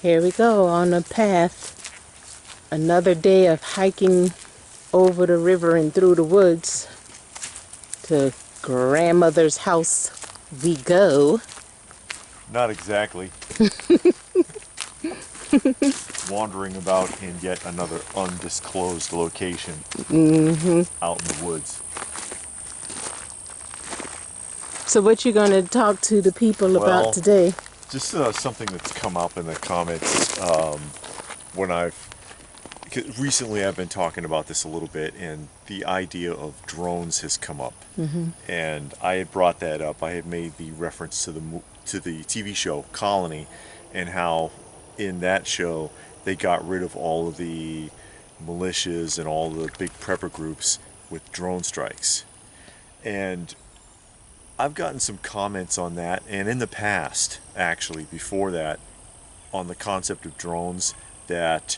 Here we go on the path. Another day of hiking over the river and through the woods. To grandmother's house we go. Not exactly. Wandering about in yet another undisclosed location out in the woods. So what you gonna talk to the people Well, about today? Just something that's come up in the comments when recently I've been talking about this a little bit, and the idea of drones has come up. And I had brought that up. I had made the reference to the TV show Colony, and how in that show they got rid of all of the militias and all the big prepper groups with drone strikes. And I've gotten some comments on that, and in the past, actually, before that, on the concept of drones, that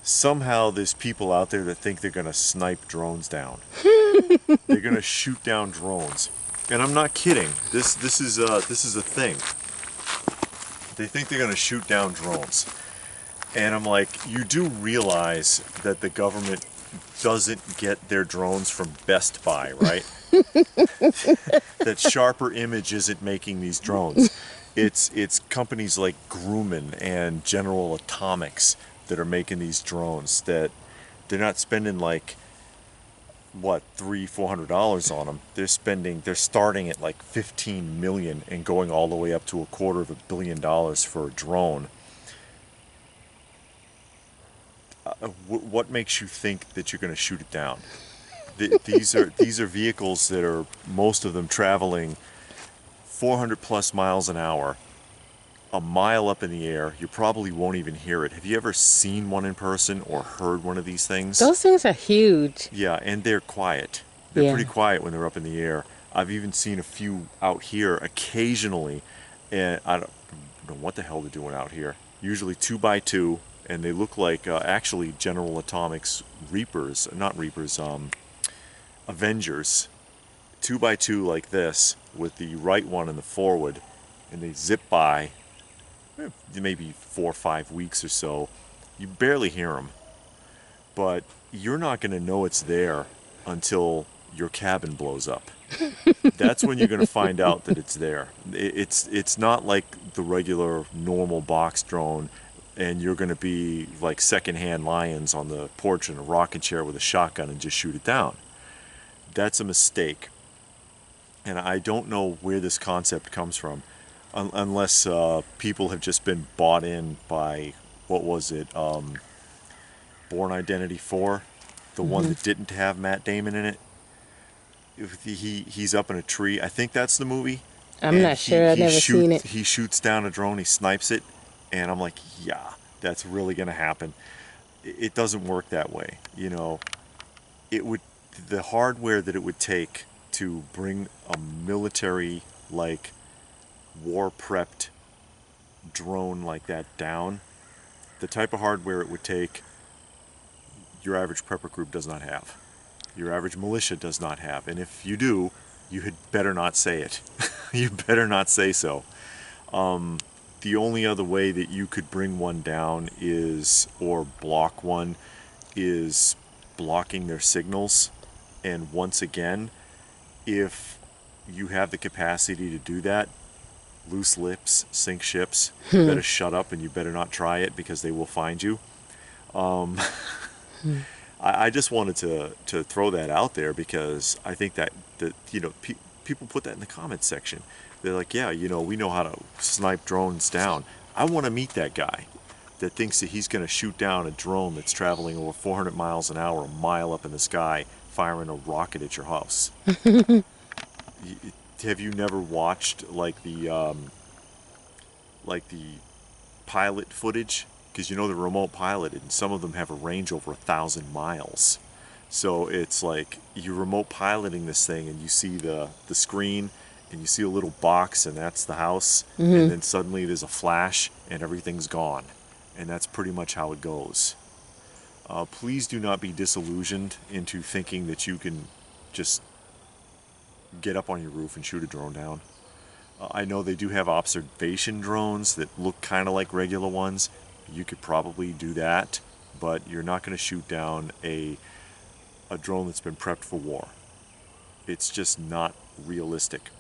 somehow there's people out there that think they're going to snipe drones down. They're going to shoot down drones. And I'm not kidding. This is a thing. They think they're going to shoot down drones. And I'm like, you do realize that the government doesn't get their drones from Best Buy, right? That Sharper Image isn't making these drones. It's companies like Grumman and General Atomics that are making these drones, that they're not spending like what, $300-400 on them. They're starting at like 15 million and going all the way up to $250 million for a drone. What makes you think that you're going to shoot it down? These are vehicles that are, most of them, traveling 400 plus miles an hour, a mile up in the air. You probably won't even hear it. Have you ever seen one in person or heard one of these things? Those things are huge. Yeah, and they're quiet. They're Yeah. pretty quiet when they're up in the air. I've even seen a few out here occasionally, and I don't know what the hell they're doing out here. Usually 2x2, and they look like actually General Atomics Reapers, not Reapers, Avengers. 2x2 like this, with the right one in the forward, and they zip by maybe 4 or 5 weeks or so. You barely hear them, but you're not going to know it's there until your cabin blows up. That's when you're going to find out that it's there. It's not like the regular normal box drone, and you're going to be like secondhand lions on the porch in a rocking chair with a shotgun and just shoot it down. That's a mistake. And I don't know where this concept comes from, unless people have just been bought in by, what was it, Born Identity 4, the one that didn't have Matt Damon in it. He's up in a tree. I think that's the movie. I'm not sure. I've never seen it. He shoots down a drone. He snipes it, and I'm like, yeah, that's really gonna happen. It doesn't work that way. You know, the hardware that it would take to bring a military, like, war prepped drone like that down, the type of hardware it would take, your average prepper group does not have. Your average militia does not have. And if you do, you had better not say it. You better not say so. The only other way that you could bring one down is, or block one, is blocking their signals. And once again, if you have the capacity to do that, loose lips sink ships. You better shut up, and you better not try it, because they will find you. I just wanted to throw that out there, because I think that you know, people put that in the comments section. They're like, yeah, you know, we know how to snipe drones down. I want to meet that guy that thinks that he's going to shoot down a drone that's traveling over 400 miles an hour, a mile up in the sky, firing a rocket at your house. Have you never watched like the pilot footage? Because you know they're remote piloted, and some of them have a range over 1,000 miles. So it's like you're remote piloting this thing, and you see the screen, and you see a little box, and that's the house, and then suddenly there's a flash, and everything's gone. And that's pretty much how it goes. Please do not be disillusioned into thinking that you can just get up on your roof and shoot a drone down. I know they do have observation drones that look kind of like regular ones, you could probably do that, but you're not going to shoot down a drone that's been prepped for war. It's just not realistic.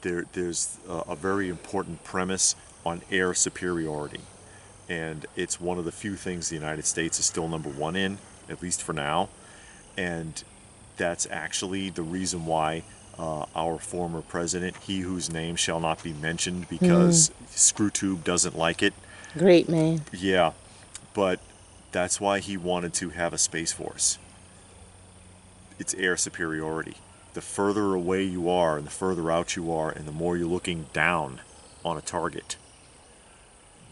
There's a very important premise on air superiority, and it's one of the few things the United States is still number one in, at least for now. And that's actually the reason why our former president, he whose name shall not be mentioned because ScrewTube doesn't like it. Great man. Yeah, but that's why he wanted to have a Space Force. It's air superiority. The further away you are and the further out you are and the more you're looking down on a target,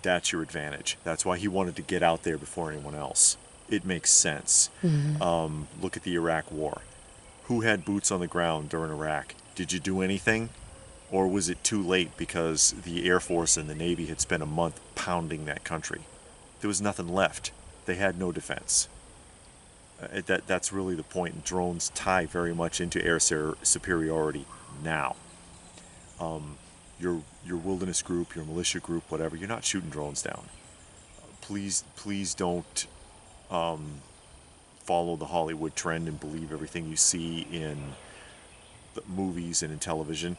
that's your advantage. That's why he wanted to get out there before anyone else. It makes sense. Look at the Iraq War. Who had boots on the ground during Iraq? Did you do anything? Or was it too late because the Air Force and the Navy had spent a month pounding that country? There was nothing left. They had no defense. That's really the point. And drones tie very much into air superiority now. Your wilderness group, your militia group, whatever, you're not shooting drones down. Please don't follow the Hollywood trend and believe everything you see in the movies and in television.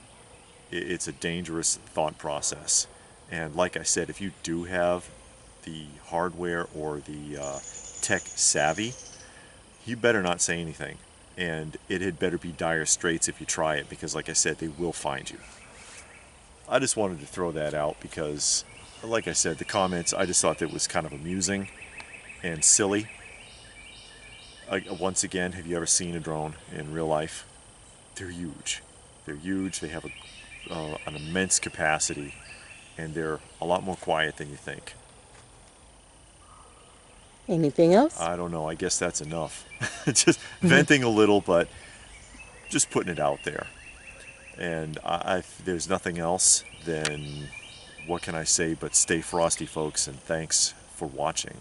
It's a dangerous thought process. And like I said, if you do have the hardware or the tech savvy, you better not say anything. And it had better be dire straits if you try it, because like I said, they will find you. I just wanted to throw that out because, like I said, the comments, I just thought that was kind of amusing and silly. Once again, have you ever seen a drone in real life? They're huge. They're huge. They have an immense capacity, and they're a lot more quiet than you think. Anything else? I don't know. I guess that's enough. Just venting a little, but just putting it out there. And if there's nothing else, then what can I say but stay frosty, folks, and thanks for watching.